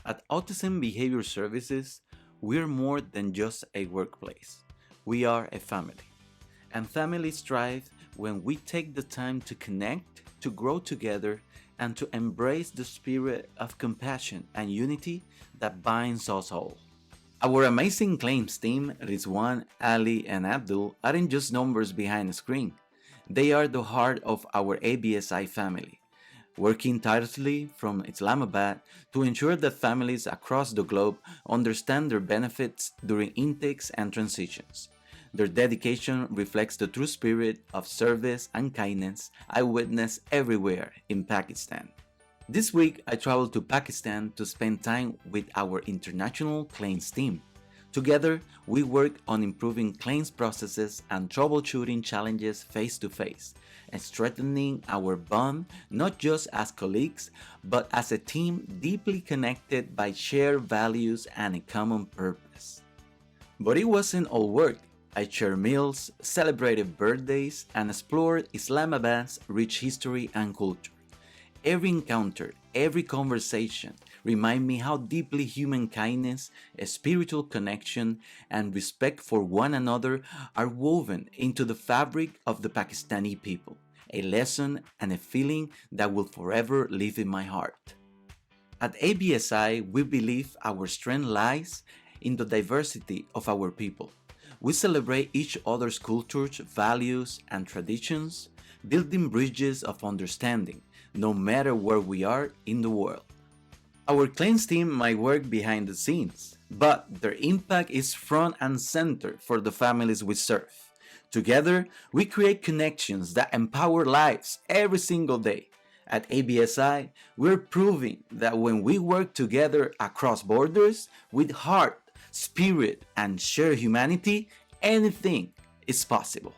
At Autism Behavior Services, we're more than just a workplace. We are a family. And families thrive when we take the time to connect, to grow together, and to embrace the spirit of compassion and unity that binds us all. Our amazing claims team, Rizwan, Ali, and Abdul, aren't just numbers behind a screen. They are the heart of our ABSI family, working tirelessly from Islamabad to ensure that families across the globe understand their benefits during intakes and transitions. Their dedication reflects the true spirit of service and kindness I witness everywhere in Pakistan. This week, I traveled to Pakistan to spend time with our international claims team. Together, we work on improving claims processes and troubleshooting challenges face to face, and strengthening our bond not just as colleagues, but as a team deeply connected by shared values and a common purpose. But it wasn't all work. I shared meals, celebrated birthdays, and explored Islamabad's rich history and culture. Every encounter, every conversation remind me how deeply human kindness, a spiritual connection, and respect for one another are woven into the fabric of the Pakistani people, a lesson and a feeling that will forever live in my heart. At ABSI, we believe our strength lies in the diversity of our people. We celebrate each other's cultures, values, and traditions, building bridges of understanding, no matter where we are in the world. Our claims team might work behind the scenes, but their impact is front and center for the families we serve. Together, we create connections that empower lives every single day. At ABSI, we're proving that when we work together across borders with heart, spirit, and shared humanity, anything is possible.